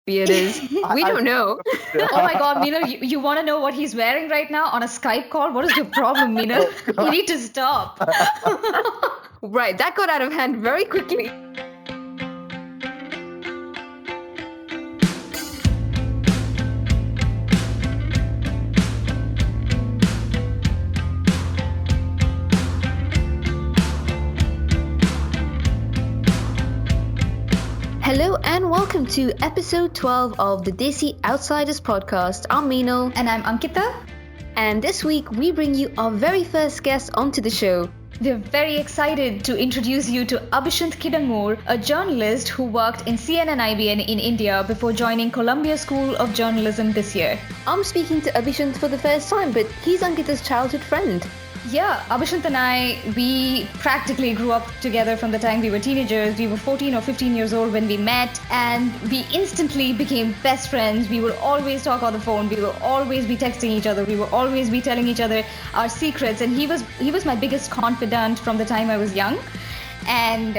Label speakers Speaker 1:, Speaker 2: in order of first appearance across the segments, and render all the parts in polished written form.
Speaker 1: beard is. We don't know.
Speaker 2: Oh my God, Meena, you want to know what he's wearing right now on a Skype call? What is your problem, Meena? You need to stop.
Speaker 1: Right, that got out of hand very quickly. Hello and welcome to episode 12 of the Desi Outsiders podcast. I'm Meenal.
Speaker 2: And I'm Ankita.
Speaker 1: And this week we bring you our very first guest onto the show.
Speaker 2: We're very excited to introduce you to Abhishyant Kidangoor, a journalist who worked in CNN-IBN in India before joining Columbia School of Journalism this year.
Speaker 1: I'm speaking to Abhishyant for the first time, but he's Ankita's childhood friend.
Speaker 2: Yeah, Abhishyant and I, we practically grew up together from the time we were teenagers. We were 14 or 15 years old when we met, and we instantly became best friends. We would always talk on the phone. We would always be texting each other. We would always be telling each other our secrets. And he was my biggest confidant from the time I was young. And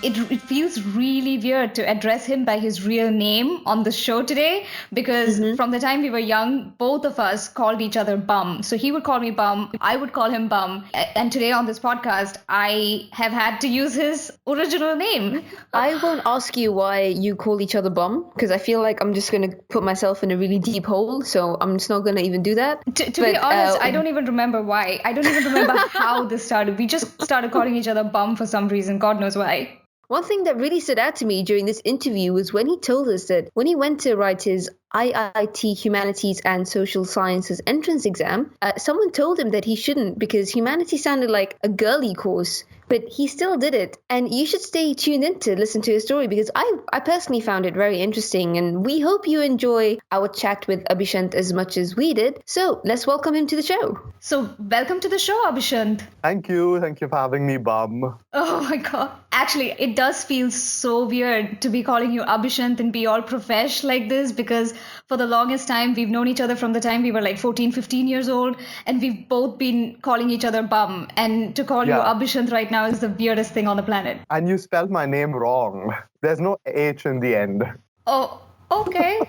Speaker 2: it feels really weird to address him by his real name on the show today because from the time we were young, both of us called each other Bum. So he would call me Bum, I would call him Bum. And today on this podcast, I have had to use his original name.
Speaker 1: I won't ask you why you call each other Bum because I feel like I'm just going to put myself in a really deep hole. So I'm just not going to even do that.
Speaker 2: To be honest, I don't even remember why. I don't even remember how this started. We just started calling each other Bum for some reason. God knows why.
Speaker 1: One thing that really stood out to me during this interview was when he told us that when he went to write his IIT Humanities and Social Sciences entrance exam, someone told him that he shouldn't because humanities sounded like a girly course, but he still did it. And you should stay tuned in to listen to his story because I personally found it very interesting, and we hope you enjoy our chat with Abhishyant as much as we did. So let's welcome him to the show.
Speaker 2: So welcome to the show, Abhishyant.
Speaker 3: Thank you for having me, Bum.
Speaker 2: Oh my God. Actually, it does feel so weird to be calling you Abhishyant and be all profesh like this because for the longest time, we've known each other from the time we were like 14, 15 years old, and we've both been calling each other Bum. And to call you Abhishyant right now is the weirdest thing on the planet.
Speaker 3: And you spelled my name wrong. There's no H in the end.
Speaker 2: Oh, okay.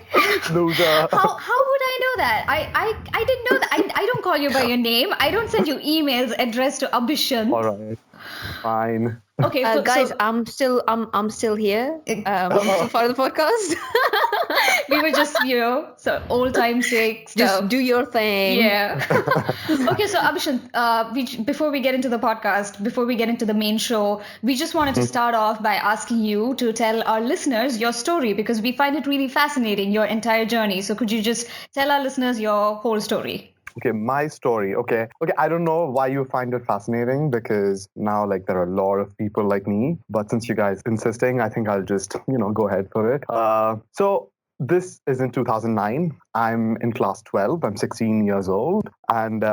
Speaker 3: Loser.
Speaker 2: How would I know that? I didn't know that. I don't call you by your name. I don't send you emails addressed to Abhishyant.
Speaker 3: All right. Fine.
Speaker 1: Okay, guys, I'm still here. I'm part of the podcast.
Speaker 2: We were just, so old time sake stuff.
Speaker 1: Just do your thing.
Speaker 2: Yeah. Okay, so Abhishyant, before we get into the podcast, before we get into the main show, we just wanted to start off by asking you to tell our listeners your story because we find it really fascinating, your entire journey. So could you just tell our listeners your whole story?
Speaker 3: Okay, my story. Okay, I don't know why you find it fascinating because now there are a lot of people like me. But since you guys are insisting, I think I'll just, go ahead for it. So this is in 2009. I'm in class 12. I'm 16 years old. And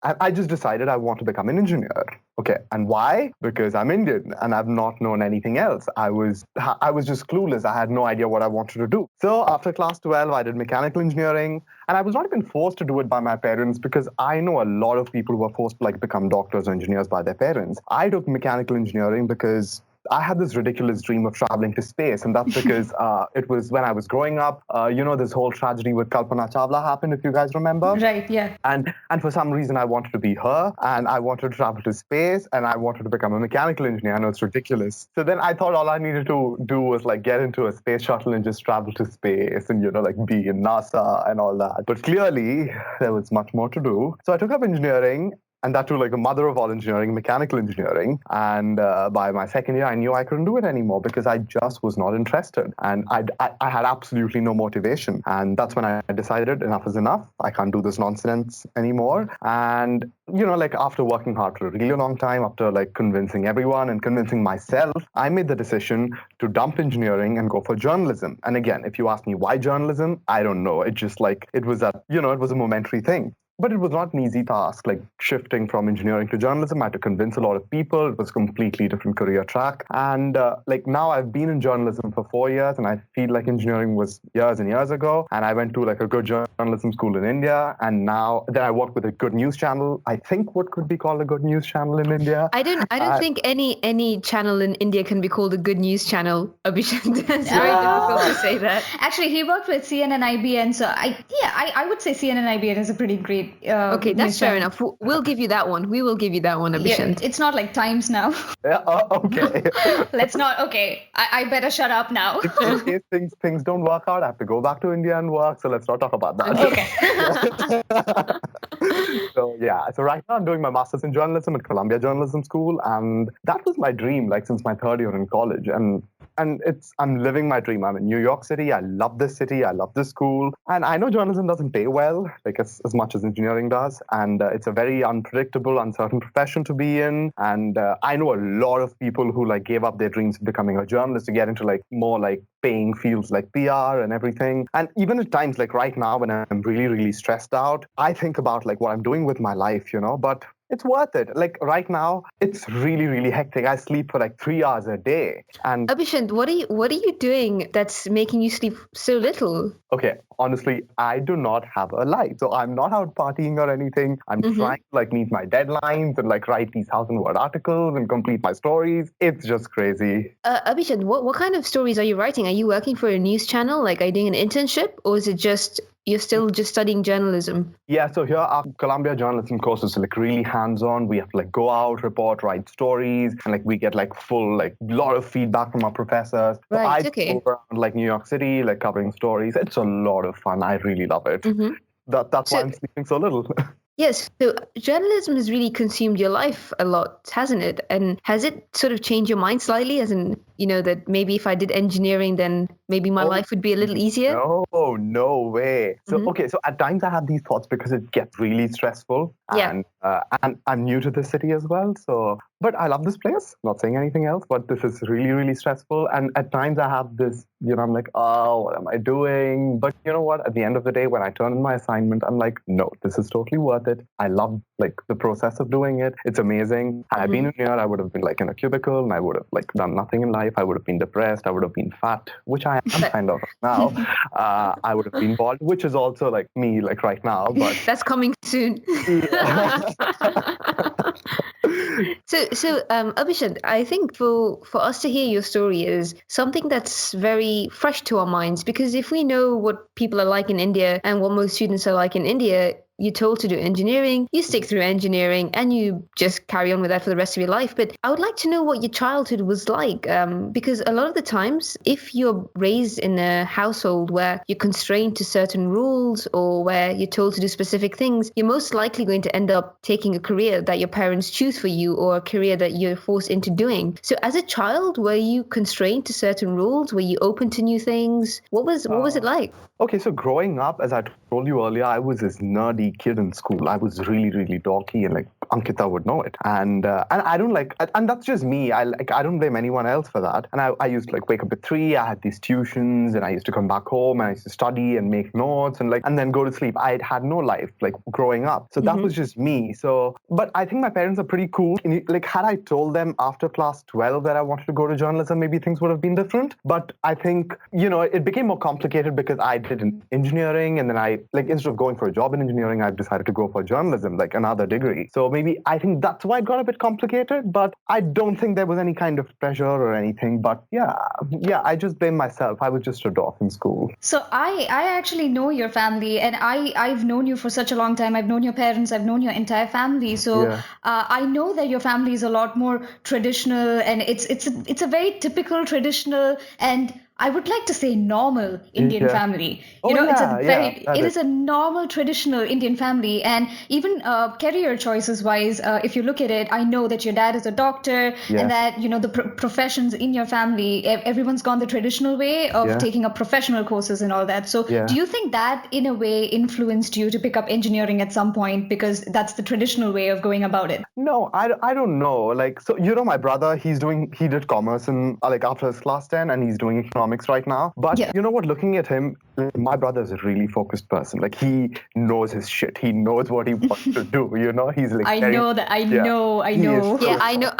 Speaker 3: I just decided I want to become an engineer. Okay, and why? Because I'm Indian and I've not known anything else. I was just clueless. I had no idea what I wanted to do. So after class 12, I did mechanical engineering, and I was not even forced to do it by my parents because I know a lot of people who are forced to become doctors or engineers by their parents. I took mechanical engineering because I had this ridiculous dream of traveling to space, and that's because it was when I was growing up. This whole tragedy with Kalpana Chawla happened, if you guys remember.
Speaker 2: Right, yeah.
Speaker 3: And for some reason, I wanted to be her, and I wanted to travel to space, and I wanted to become a mechanical engineer. I know it's ridiculous. So then I thought all I needed to do was get into a space shuttle and just travel to space and, be in NASA and all that. But clearly, there was much more to do. So I took up engineering. And that too, a mother of all engineering, mechanical engineering. And by my second year, I knew I couldn't do it anymore because I just was not interested. And I had absolutely no motivation. And that's when I decided enough is enough. I can't do this nonsense anymore. And, after working hard for a really long time, after convincing everyone and convincing myself, I made the decision to dump engineering and go for journalism. And again, if you ask me why journalism, I don't know. It just it was it was a momentary thing. but it was not an easy task, like shifting from engineering to journalism. I had to convince a lot of people. It was a completely different career track. And like now I've been in journalism for 4 years, and I feel like engineering was years and years ago. And I went to like a good journalism school in India. And now then I work with a good news channel. I think what could be called a good news channel in India.
Speaker 1: I don't think any channel in India can be called a good news channel, Abhishyant. It's very difficult to say that.
Speaker 2: Actually, he worked with CNN-IBN, so I would say CNN-IBN is a pretty great.
Speaker 1: Okay, that's fair enough. We'll give you that one. We will give you that one, Abhishyant.
Speaker 2: It's not like Times now.
Speaker 3: Yeah, okay.
Speaker 2: Let's not. Okay, I better shut up now.
Speaker 3: In case things don't work out, I have to go back to India and work. So let's not talk about that.
Speaker 2: Okay.
Speaker 3: So right now I'm doing my master's in journalism at Columbia Journalism School, and that was my dream, like since my third year in college. And I'm living my dream. I'm in New York City. I love this city. I love this school. And I know journalism doesn't pay well, like as much as engineering does. And it's a very unpredictable, uncertain profession to be in. And I know a lot of people who like gave up their dreams of becoming a journalist to get into like more like paying fields like PR and everything. And even at times like right now when I'm really, really stressed out, I think about like what I'm doing with my life, but it's worth it. Like right now, it's really, really hectic. I sleep for like 3 hours a day. And
Speaker 1: Abhishyant, what are you doing that's making you sleep so little?
Speaker 3: Okay, honestly, I do not have a life. So I'm not out partying or anything. I'm trying to like meet my deadlines and like write these 1,000-word articles and complete my stories. It's just crazy.
Speaker 1: Abhishyant, what kind of stories are you writing? Are you working for a news channel? Like, are you doing an internship, or is it just you're still just studying journalism?
Speaker 3: Yeah, so here our Columbia journalism course is like really hands-on. We have to like go out, report, write stories, and like we get like full like lot of feedback from our professors. So I go around like New York City, like covering stories. It's a lot of fun. I really love it. That's why I'm sleeping so little.
Speaker 1: Yes, so journalism has really consumed your life a lot, hasn't it? And has it sort of changed your mind slightly, as in, that maybe if I did engineering, then maybe my life would be a little easier?
Speaker 3: No way. So, so at times I have these thoughts because it gets really stressful. And I'm new to the city as well. So, but I love this place. Not saying anything else, but this is really, really stressful. And at times I have this, I'm like, oh, what am I doing? But you know what? At the end of the day, when I turn in my assignment, I'm like, no, this is totally worth it. I love like the process of doing it. It's amazing. Had I been in here, I would have been like in a cubicle and I would have like done nothing in life. I would have been depressed. I would have been fat, which I am kind of now. I would have been bald, which is also like me like right now. But
Speaker 1: that's coming soon. So, Abhishyant, I think for us to hear your story is something that's very fresh to our minds, because if we know what people are like in India and what most students are like in India, you're told to do engineering, you stick through engineering, and you just carry on with that for the rest of your life. But I would like to know what your childhood was like, because a lot of the times, if you're raised in a household where you're constrained to certain rules or where you're told to do specific things, you're most likely going to end up taking a career that your parents choose for you or a career that you're forced into doing. So as a child, were you constrained to certain rules? Were you open to new things? What was it like?
Speaker 3: Okay, so growing up, as I told you earlier, I was this nerdy kid in school. I was really, really dorky, and like Ankita would know it. And I don't like, and that's just me. I don't blame anyone else for that. And I used to like wake up at 3. I had these tuitions, and I used to come back home and I used to study and make notes and then go to sleep. I had no life like growing up. So that was just me. So, but I think my parents are pretty cool. Like had I told them after class 12 that I wanted to go to journalism, maybe things would have been different. But I think, it became more complicated because I did engineering, and then I like instead of going for a job in engineering, I decided to go for journalism, like another degree. So maybe I think that's why it got a bit complicated, but I don't think there was any kind of pressure or anything. But yeah, I just blame myself. I was just a dork in school.
Speaker 2: So I actually know your family, and I've known you for such a long time. I've known your parents, I've known your entire family. So I know that your family is a lot more traditional, and it's a very typical traditional, and I would like to say normal Indian family. It is a normal traditional Indian family. And even career choices wise, if you look at it, I know that your dad is a doctor and that, the professions in your family, everyone's gone the traditional way of taking up professional courses and all that. So do you think that in a way influenced you to pick up engineering at some point because that's the traditional way of going about it?
Speaker 3: No, I don't know. Like, so, my brother, he did commerce and like after his class 10, and he's doing economics economics right now. But
Speaker 2: Yeah.
Speaker 3: you know what? Looking at him, my brother is a really focused person. Like he knows his shit. He knows what he wants to do. You know, he's like
Speaker 2: I
Speaker 3: very,
Speaker 2: know that. I
Speaker 3: yeah.
Speaker 2: know. I
Speaker 3: He is
Speaker 2: know.
Speaker 3: so
Speaker 1: Yeah,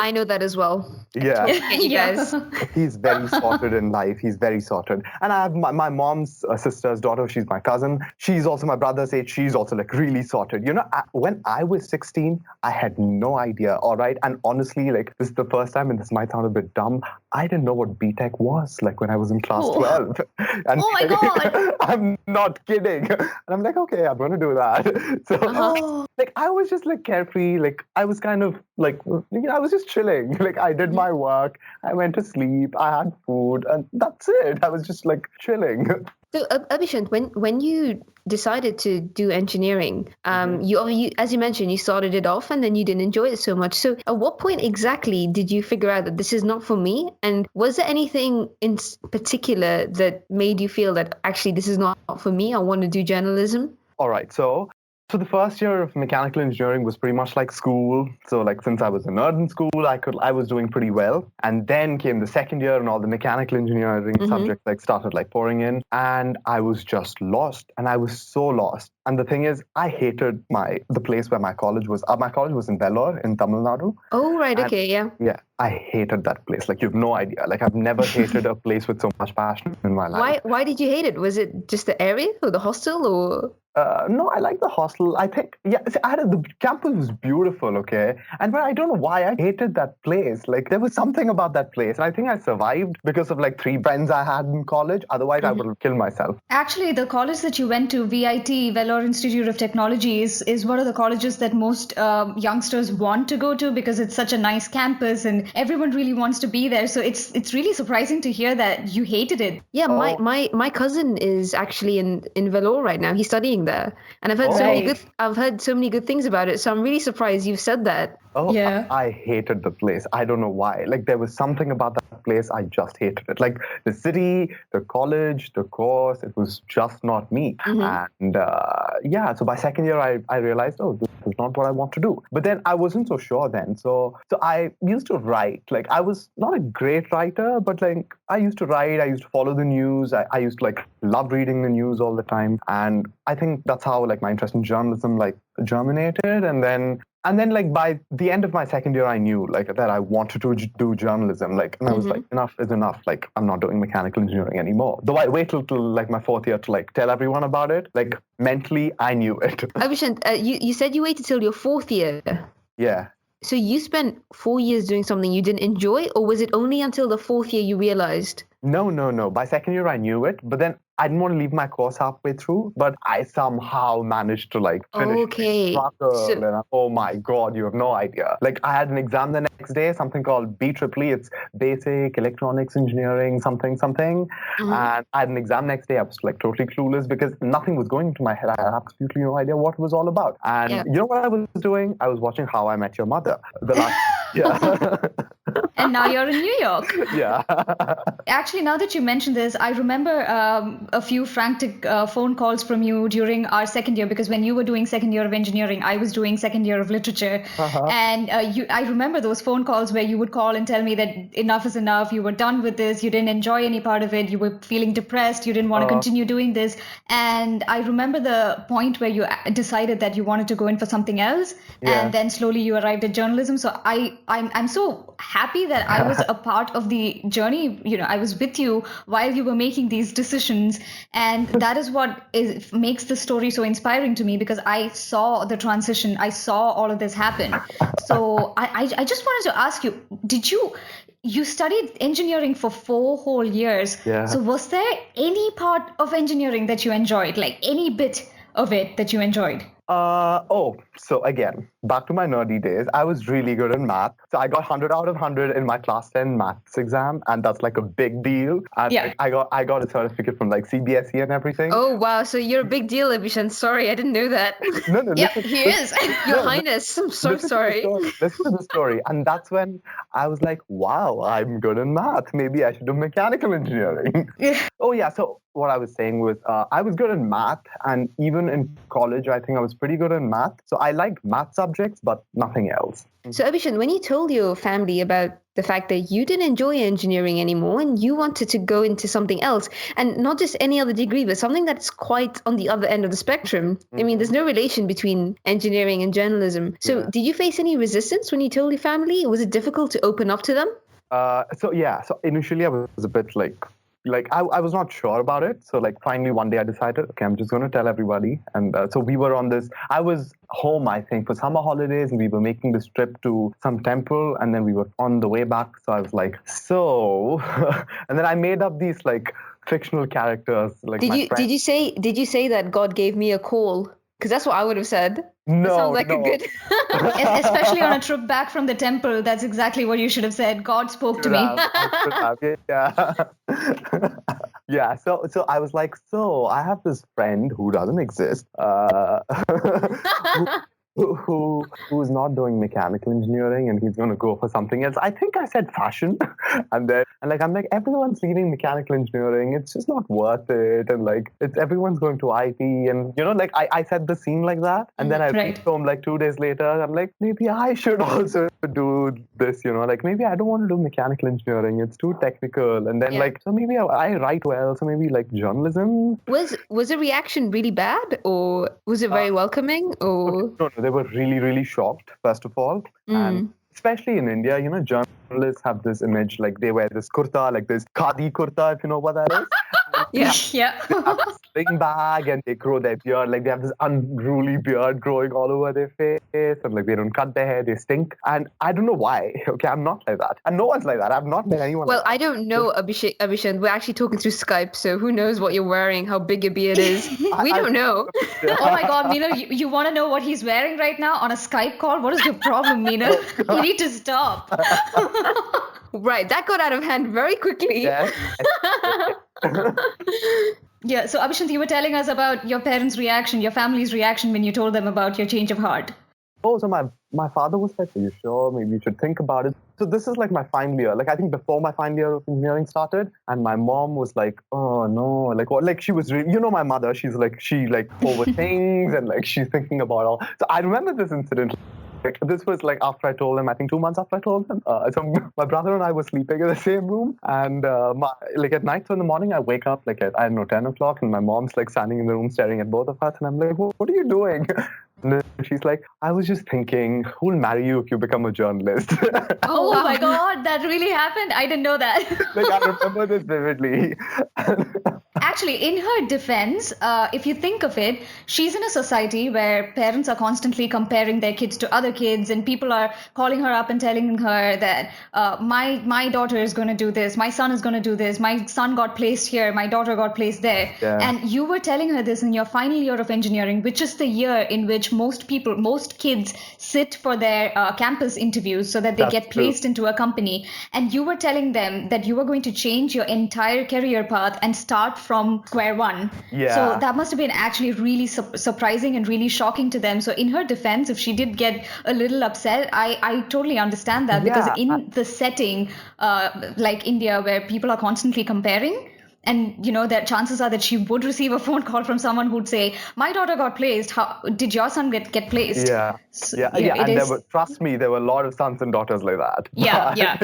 Speaker 1: I know that as well. I
Speaker 3: Yeah.
Speaker 1: totally get you
Speaker 2: Yeah.
Speaker 1: guys.
Speaker 3: He's very sorted in life. He's very sorted. And I have my mom's sister's daughter. She's my cousin. She's also my brother's age. She's also like really sorted. You know, when I was 16, I had no idea. All right. And honestly, like this is the first time, and this might sound a bit dumb, I didn't know what BTech was like when I was in class
Speaker 2: Oh.
Speaker 3: 12. And
Speaker 2: Oh my God.
Speaker 3: I'm not kidding. And I'm like, okay, I'm going to do that. So
Speaker 2: Oh.
Speaker 3: like I was just like carefree. Like I was kind of like, you know, I was just chilling. Like I did my work. I went to sleep. I had food, and that's it. I was just like chilling.
Speaker 1: So, Abhishyant, when you decided to do engineering, you as you mentioned, you started it off and then you didn't enjoy it so much. So, at what point exactly did you figure out that this is not for me? And was there anything in particular that made you feel that actually this is not for me? I want to do journalism.
Speaker 3: All right. So the first year of mechanical engineering was pretty much like school. So like since I was a nerd in school, I was doing pretty well. And then came the second year and all the mechanical engineering subjects like started like pouring in, and I was just lost. And I was so lost. And the thing is, I hated the place where my college was. My college was in Vellore in Tamil Nadu.
Speaker 1: Oh, right.
Speaker 3: And
Speaker 1: Okay. Yeah.
Speaker 3: yeah, I hated that place. Like you have no idea. Like I've never hated a place with so much passion in my life.
Speaker 1: Why did you hate it? Was it just the area or the hostel or?
Speaker 3: No, I like the hostel. I think, yeah, see, the campus was beautiful, okay? And but I don't know why I hated that place. Like, there was something about that place. And I think I survived because of like 3 friends I had in college. Otherwise, I would have killed myself.
Speaker 2: Actually, the college that you went to, VIT, Vellore Institute of Technology, is one of the colleges that most youngsters want to go to because it's such a nice campus and everyone really wants to be there. So it's really surprising to hear that you hated it.
Speaker 1: Yeah, my cousin is actually in Vellore right now. He's studying there, and I've heard so many good things about it. So I'm really surprised you've said that.
Speaker 3: Oh,
Speaker 2: Yeah.
Speaker 3: I hated the place. I don't know why. Like, there was something about that place. I just hated it. Like, the city, the college, the course, it was just not me. And yeah, so by second year, I realized, oh, this is not what I want to do. But then I wasn't so sure then. So I used to write. Like, I was not a great writer, but like, I used to write. I used to follow the news. I used to like love reading the news all the time. And I think that's how like my interest in journalism like germinated. And then like by the end of my second year, I knew like that I wanted to do journalism. Like, and I was like, enough is enough. Like, I'm not doing mechanical engineering anymore. Though I waited till like my 4th year to like tell everyone about it. Like mentally, I knew it.
Speaker 1: Abhishant, you said you waited till your 4th year.
Speaker 3: Yeah.
Speaker 1: So you spent 4 years doing something you didn't enjoy, or was it only until the 4th year you realized?
Speaker 3: No. By second year, I knew it. But then I didn't want to leave my course halfway through, but I somehow managed to like finish.
Speaker 1: Okay.
Speaker 3: And oh my God, you have no idea. Like I had an exam the next day, something called BEEE. It's Basic Electronics Engineering, something. And I had an exam next day. I was like totally clueless because nothing was going into my head. I had absolutely no idea what it was all about. And you know what I was doing? I was watching How I Met Your Mother. The last, yeah.
Speaker 2: And now you're in New York.
Speaker 3: Yeah.
Speaker 2: Actually, now that you mentioned this, I remember a few frantic phone calls from you during our second year, because when you were doing second year of engineering, I was doing second year of literature. And I remember those phone calls where you would call and tell me that enough is enough, you were done with this, you didn't enjoy any part of it, you were feeling depressed, you didn't want to continue doing this. And I remember the point where you decided that you wanted to go in for something else, and then slowly you arrived at journalism. So I'm so happy that I was a part of the journey. You know, I was with you while you were making these decisions, and that is what makes the story so inspiring to me, because I saw the transition, I saw all of this happen. So I just wanted to ask you, you studied engineering for 4 whole years. So was there any part of engineering that you enjoyed, like any bit of it that you enjoyed?
Speaker 3: So again, back to my nerdy days. I was really good in math. So I got 100 out of 100 in my class 10 maths exam, and that's like a big deal. And like, I got a certificate from like CBSE and everything.
Speaker 1: Oh wow, so you're a big deal, Abhishyant. Sorry, I didn't know that.
Speaker 3: No,
Speaker 2: Yep, he is.
Speaker 1: Your Highness, I'm so sorry.
Speaker 3: Listen to the story. And that's when I was like, wow, I'm good in math. Maybe I should do mechanical engineering. Oh yeah, so what I was saying was I was good in math, and even in college, I think I was pretty good in math. So I liked math subjects, but nothing else.
Speaker 1: So, Abhishyant, when you told your family about the fact that you didn't enjoy engineering anymore and you wanted to go into something else, and not just any other degree, but something that's quite on the other end of the spectrum. I mean, there's no relation between engineering and journalism. So, did you face any resistance when you told your family? Was it difficult to open up to them?
Speaker 3: So initially I was a bit I was not sure about it. So like finally one day I decided, okay, I'm just going to tell everybody. And so we were on this, I was home, I think, for summer holidays, and we were making this trip to some temple, and then we were on the way back. So I was like, so, and then I made up these like fictional characters. Like
Speaker 1: did you say that God gave me a call? Because that's what I would have said.
Speaker 3: No,
Speaker 1: that sounds like a good.
Speaker 2: Especially on a trip back from the temple, that's exactly what you should have said. God spoke to me.
Speaker 3: Yeah. Yeah. So I was like, so I have this friend who doesn't exist, who's not doing mechanical engineering, and he's going to go for something else. I think I said fashion, and I'm like, everyone's leaving mechanical engineering. It's just not worth it, and like everyone's going to IT, and like I said the scene like that, and then I went home like 2 days later. I'm like, maybe I should also do this, like maybe I don't want to do mechanical engineering. It's too technical, and then so maybe I write well, so maybe like journalism.
Speaker 1: Was the reaction really bad, or was it very welcoming, or?
Speaker 3: No, they were really, really shocked, first of all. And especially in India, journalists have this image, like they wear this kurta, like this khadi kurta, if you know what that is.
Speaker 2: Yeah.
Speaker 3: They have a sling bag, and they grow their beard. Like they have this unruly beard growing all over their face, and like they don't cut their hair, they stink. And I don't know why. Okay, I'm not like that, and no one's like that. I've not met anyone.
Speaker 1: Well,
Speaker 3: like that.
Speaker 1: I don't know, Abhishyant. We're actually talking through Skype, so who knows what you're wearing, how big your beard is. We don't know.
Speaker 2: Oh my God, Meenal, you want to know what he's wearing right now on a Skype call? What is your problem, Meenal? You need to stop.
Speaker 1: Right, that got out of hand very quickly.
Speaker 3: Yes.
Speaker 2: Yeah, so Abhishyant, you were telling us about your parents' reaction, your family's reaction when you told them about your change of heart.
Speaker 3: Oh, so my father was like, are you sure? Maybe you should think about it. So this is like my final year. Like I think before my final year of engineering started, and my mom was like, oh no, like what? Like she was really, my mother, she overthinks, and like she's thinking about all. So I remember this incident. This was like after I told him, I think 2 months after I told him. So my brother and I were sleeping in the same room, and at night, so in the morning, I wake up like at, I don't know, 10 o'clock, and my mom's like standing in the room staring at both of us, and I'm like, what are you doing? And then she's like, I was just thinking, who'll marry you if you become a journalist?
Speaker 2: Oh my God, that really happened? I didn't know that.
Speaker 3: Like I remember this vividly.
Speaker 2: Actually, in her defense, if you think of it, she's in a society where parents are constantly comparing their kids to other kids, and people are calling her up and telling her that my daughter is going to do this, my son is going to do this, my son got placed here, my daughter got placed there.
Speaker 3: Yeah.
Speaker 2: And you were telling her this in your final year of engineering, which is the year in which most kids sit for their campus interviews so that they get placed into a company. And you were telling them that you were going to change your entire career path and start from square one.
Speaker 3: Yeah.
Speaker 2: So that must have been actually really surprising and really shocking to them. So in her defense, if she did get a little upset, I totally understand that, because in the setting like India, where people are constantly comparing, and that chances are that she would receive a phone call from someone who'd say, my daughter got placed, how did your son get placed?
Speaker 3: Yeah.
Speaker 2: So,
Speaker 3: And trust me, there were a lot of sons and daughters like that.
Speaker 2: Yeah.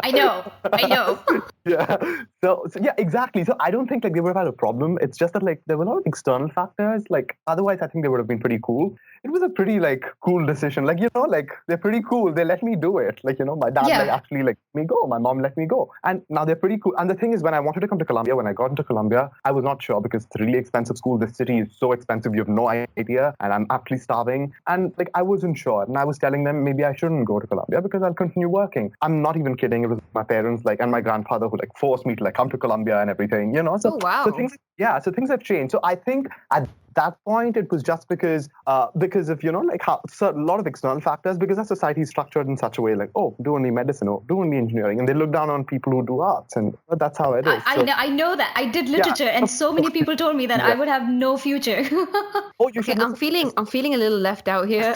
Speaker 2: I know.
Speaker 3: Yeah. So yeah, exactly. So I don't think like they would have had a problem. It's just that like there were a lot of external factors. Like otherwise, I think they would have been pretty cool. It was a pretty like cool decision. Like like they're pretty cool. They let me do it. Like my dad like actually let me go. My mom let me go, and now they're pretty cool. And the thing is, when I wanted to come to Columbia, when I got into Columbia, I was not sure because it's a really expensive school. This city is so expensive, you have no idea, and I'm actually starving. And like I wasn't sure, and I was telling them maybe I shouldn't go to Columbia because I'll continue working. I'm not even kidding. It was my parents and my grandfather who forced me to come to Columbia and everything. So,
Speaker 1: oh wow.
Speaker 3: So things have changed. So I think at that point it was just because of a lot of external factors, because our society is structured in such a way do only medicine or do only engineering, and they look down on people who do arts, and that's how it is.
Speaker 2: I know that. I did literature, and so many people told me that I would have no future.
Speaker 3: You should.
Speaker 1: I'm feeling a little left out here.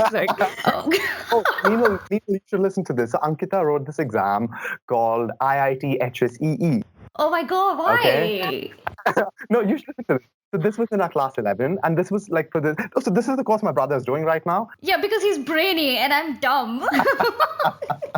Speaker 3: Meenal, you should listen to this. So Ankita wrote this exam called IIT HSEE.
Speaker 2: Oh my God,
Speaker 3: Okay.
Speaker 2: why?
Speaker 3: No, you should listen to this. So this was in our class 11, and this was like for this. Oh, so this is the course my brother is doing right now.
Speaker 2: Yeah, because he's brainy and I'm dumb.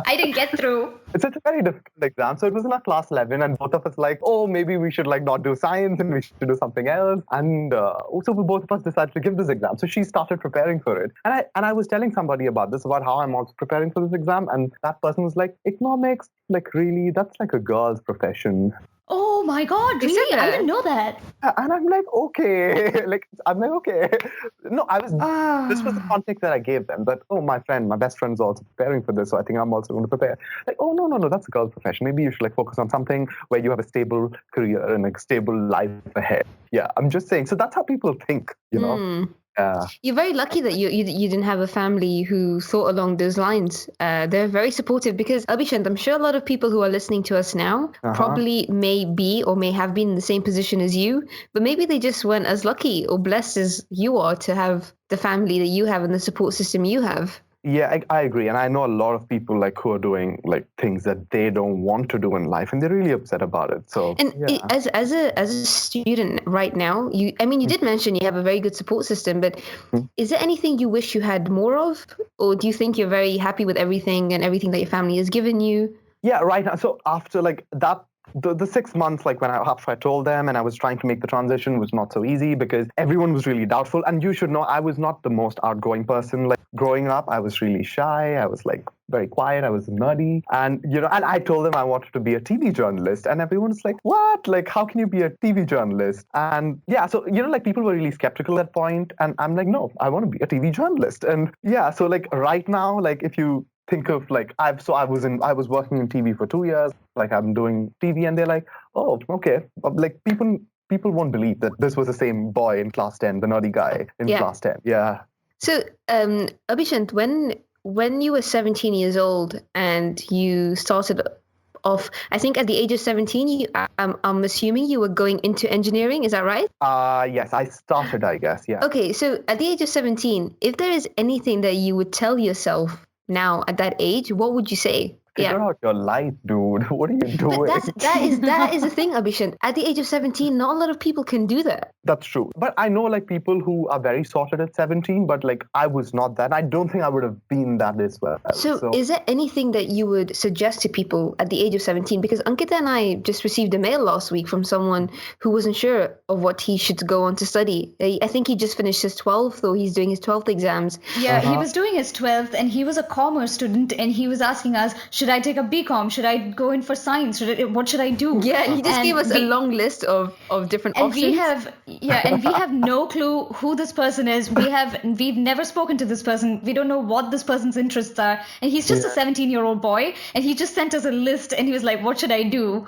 Speaker 2: I didn't get through.
Speaker 3: It's a very difficult exam. So it was in our class 11, and both of us like, oh, maybe we should like not do science and we should do something else. And so both of us decided to give this exam. So she started preparing for it, and I was telling somebody about this, about how I'm also preparing for this exam, and that person was like, economics, like really, that's like a girl's profession.
Speaker 2: Oh my God,
Speaker 1: They said
Speaker 2: really? I
Speaker 1: that?
Speaker 2: didn't know that.
Speaker 3: And I'm like, okay, okay. No, this was the context that I gave them. That, oh, my best friend's also preparing for this, so I think I'm also going to prepare. Like, oh, no, that's a girl's profession. Maybe you should like focus on something where you have a stable career and a stable life ahead. Yeah, I'm just saying. So that's how people think, you know.
Speaker 1: You're very lucky that you didn't have a family who thought along those lines. They're very supportive because, Abhishyant, I'm sure a lot of people who are listening to us now probably may be or may have been in the same position as you, but maybe they just weren't as lucky or blessed as you are to have the family that you have and the support system you have.
Speaker 3: Yeah, I agree. And I know a lot of people like who are doing like things that they don't want to do in life and they're really upset about it. So
Speaker 1: as a student right now, you did mention you have a very good support system, but is there anything you wish you had more of? Or do you think you're very happy with everything and everything that your family has given you?
Speaker 3: Yeah, right now. So after like that, the 6 months, like after I told them and I was trying to make the transition was not so easy because everyone was really doubtful. And you should know, I was not the most outgoing person. Like growing up, I was really shy. I was like very quiet. I was nerdy. And, you know, and I told them I wanted to be a TV journalist. And everyone's like, what? Like, how can you be a TV journalist? And yeah, so, you know, like people were really skeptical at that point. And I'm like, no, I want to be a TV journalist. And yeah, so like right now, like if you think of like I was working in TV for 2 years, like I'm doing TV, and they're like, oh, okay, like people won't believe that this was the same boy in class 10, the nerdy guy in class 10. Yeah.
Speaker 1: So, Abhishyant, when you were 17 years old and you started off, I think at the age of 17, I'm assuming you were going into engineering. Is that right?
Speaker 3: Yes, I started, I guess. Yeah.
Speaker 1: Okay, so at the age of 17, if there is anything that you would tell yourself now at that age, what would you say?
Speaker 3: Figure out your life, dude. What are you doing?
Speaker 1: But that is the thing, Abhishyant. At the age of 17, not a lot of people can do that.
Speaker 3: That's true. But I know like people who are very sorted at 17, but like I was not that. I don't think I would have been that as well.
Speaker 1: So is there anything that you would suggest to people at the age of 17? Because Ankita and I just received a mail last week from someone who wasn't sure of what he should go on to study. I think he just finished his 12th, or he's doing his 12th exams.
Speaker 2: Yeah, he was doing his 12th and he was a commerce student and he was asking us, should I take a BCom? Should I go in for science? What should I do?
Speaker 1: Yeah, he just gave us a long list of different options.
Speaker 2: And we have no clue who this person is. We've never spoken to this person. We don't know what this person's interests are. And he's just a 17-year-old boy and he just sent us a list and he was like, what should I do?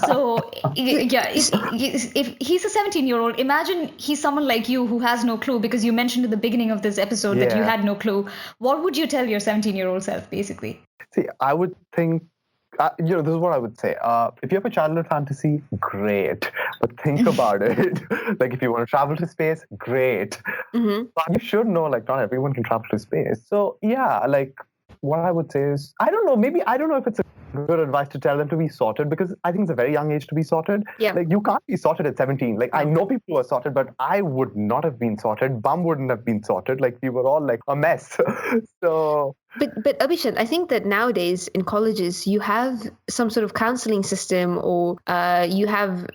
Speaker 2: So yeah, if he's a 17-year-old, imagine he's someone like you who has no clue, because you mentioned at the beginning of this episode that you had no clue. What would you tell your 17-year-old self, basically?
Speaker 3: See, I would think, this is what I would say. If you have a childhood fantasy, great. But think about it. Like, if you want to travel to space, great. Mm-hmm. But you should know, like, not everyone can travel to space. So, yeah, like, what I would say is, I don't know if it's a good advice to tell them to be sorted, because I think it's a very young age to be sorted. Yeah. Like, you can't be sorted at 17. Like, I know people who are sorted, but I would not have been sorted. Bum wouldn't have been sorted. Like, we were all, like, a mess. So...
Speaker 1: But Abhishyant, I think that nowadays in colleges you have some sort of counseling system, or you have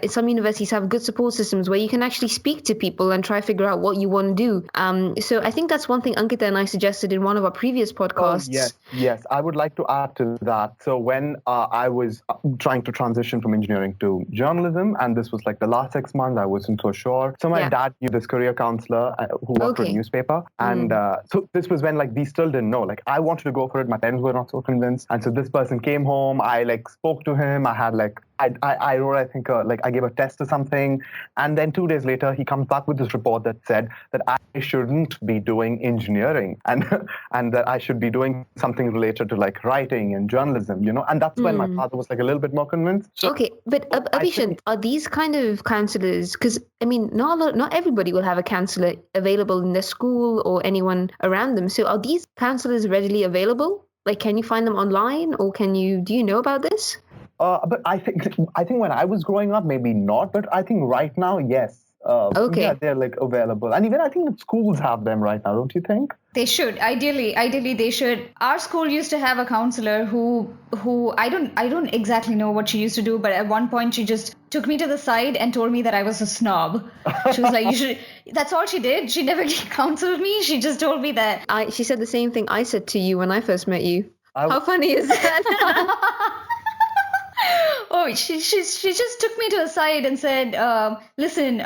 Speaker 1: some universities have good support systems where you can actually speak to people and try to figure out what you want to do. So I think that's one thing Ankita and I suggested in one of our previous podcasts.
Speaker 3: Yes. I would like to add to that. So when I was trying to transition from engineering to journalism, and this was like the last 6 months, I wasn't so sure. So my dad knew this career counselor who worked for a newspaper, and so this was when like we still didn't know. Like, I wanted to go for it. My parents were not so convinced. And so this person came home. I like spoke to him. I had like, I wrote, I think, like I gave a test or something. And then 2 days later, he comes back with this report that said that I shouldn't be doing engineering and that I should be doing something related to like writing and journalism, you know? And that's when my father was like a little bit more convinced. So,
Speaker 1: okay, but Abhishyant, are these kind of counselors, because I mean, not everybody will have a counselor available in their school or anyone around them. So are these counselors readily available? Like, can you find them online, or do you know about this?
Speaker 3: But I think when I was growing up, maybe not. But I think right now, yes.
Speaker 1: Okay.
Speaker 3: Yeah, they're like available, and even I think schools have them right now. Don't you think?
Speaker 2: They should. Ideally they should. Our school used to have a counselor who I don't exactly know what she used to do, but at one point she just took me to the side and told me that I was a snob. She was like, you should. That's all she did. She never counseled me. She just told me that.
Speaker 1: She said the same thing I said to you when I first met you. How funny is that?
Speaker 2: Oh, she just took me to the side and said, "Listen,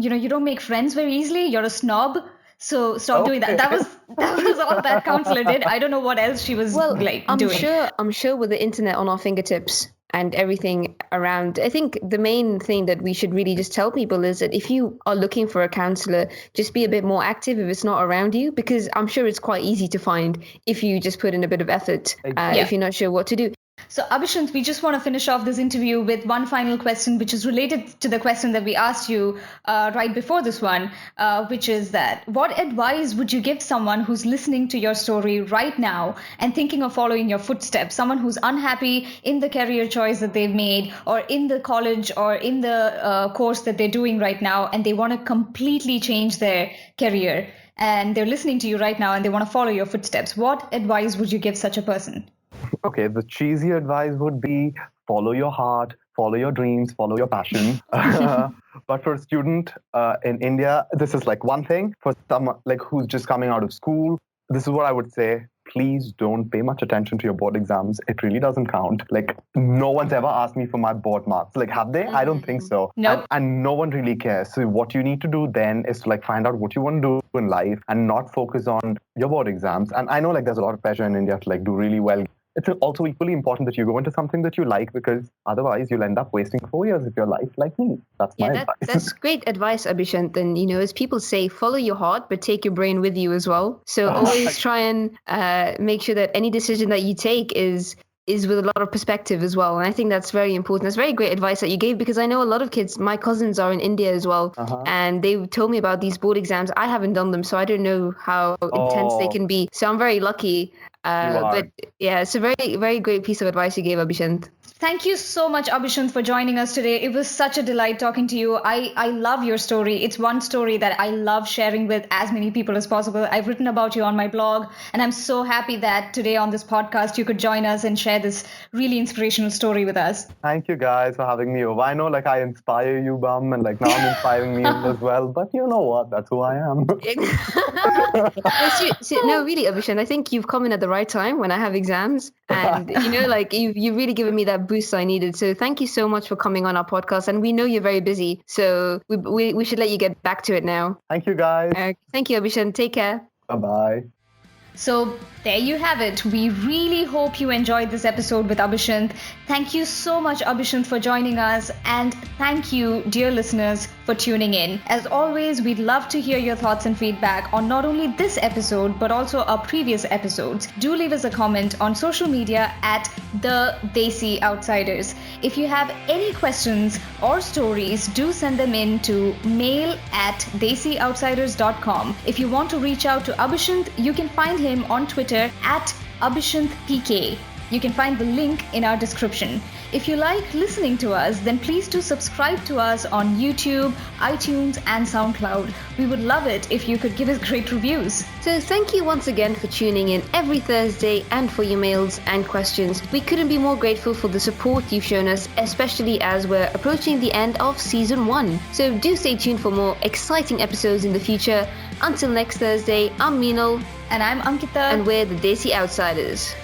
Speaker 2: you don't make friends very easily. You're a snob, so stop doing that." That was all that counselor did. I don't know what else she was doing.
Speaker 1: I'm sure with the internet on our fingertips and everything around, I think the main thing that we should really just tell people is that if you are looking for a counselor, just be a bit more active if it's not around you, because I'm sure it's quite easy to find if you just put in a bit of effort, if you're not sure what to do.
Speaker 2: So, Abhishyant, we just want to finish off this interview with one final question, which is related to the question that we asked you right before this one, which is that what advice would you give someone who's listening to your story right now and thinking of following your footsteps, someone who's unhappy in the career choice that they've made or in the college or in the course that they're doing right now, and they want to completely change their career, and they're listening to you right now and they want to follow your footsteps? What advice would you give such a person?
Speaker 3: Okay, the cheesy advice would be follow your heart, follow your dreams, follow your passion. But for a student in India, this is like one thing. For someone like who's just coming out of school, this is what I would say. Please don't pay much attention to your board exams. It really doesn't count. Like, no one's ever asked me for my board marks. Like, have they? I don't think so.
Speaker 2: Nope.
Speaker 3: And no one really cares. So what you need to do then is to like find out what you want to do in life and not focus on your board exams. And I know like there's a lot of pressure in India to like do really well. It's also equally important that you go into something that you like, because otherwise you'll end up wasting 4 years of your life like me. That's my advice.
Speaker 1: That's great advice, Abhishyant. And, as people say, follow your heart, but take your brain with you as well. So always try and make sure that any decision that you take is with a lot of perspective as well. And I think that's very important. That's very great advice that you gave, because I know a lot of kids, my cousins are in India as well, and they told me about these board exams. I haven't done them, so I don't know how intense they can be. So I'm very lucky. But yeah, it's a very, very great piece of advice you gave, Abhishyant.
Speaker 2: Thank you so much, Abhishyant, for joining us today. It was such a delight talking to you. I love your story. It's one story that I love sharing with as many people as possible. I've written about you on my blog, and I'm so happy that today on this podcast you could join us and share this really inspirational story with us.
Speaker 3: Thank you guys for having me over. I know like I inspire you, Bum, and like now I'm inspiring me as well. But you know what? That's who I am.
Speaker 1: No, really, Abhishyant, I think you've come in at the right time when I have exams, and like you've really given me that boost I needed. So thank you so much for coming on our podcast, and we know you're very busy, so we should let you get back to it now.
Speaker 3: Thank you guys.
Speaker 1: Thank you, Abhishyant. Take care.
Speaker 3: Bye-bye.
Speaker 2: So there you have it. We really hope you enjoyed this episode with Abhishyant. Thank you so much, Abhishyant, for joining us. And thank you, dear listeners, for tuning in. As always, we'd love to hear your thoughts and feedback on not only this episode, but also our previous episodes. Do leave us a comment on social media at the Desi Outsiders. If you have any questions or stories, do send them in to mail@desioutsiders.com. If you want to reach out to Abhishyant, you can find him on Twitter at AbhishyantPK. You can find the link in our description. If you like listening to us, then please do subscribe to us on YouTube, iTunes, and SoundCloud. We would love it if you could give us great reviews.
Speaker 1: So thank you once again for tuning in every Thursday and for your mails and questions. We couldn't be more grateful for the support you've shown us, especially as we're approaching the end of Season 1. So do stay tuned for more exciting episodes in the future. Until next Thursday, I'm Meenal.
Speaker 2: And I'm Ankita.
Speaker 1: And we're the Desi Outsiders.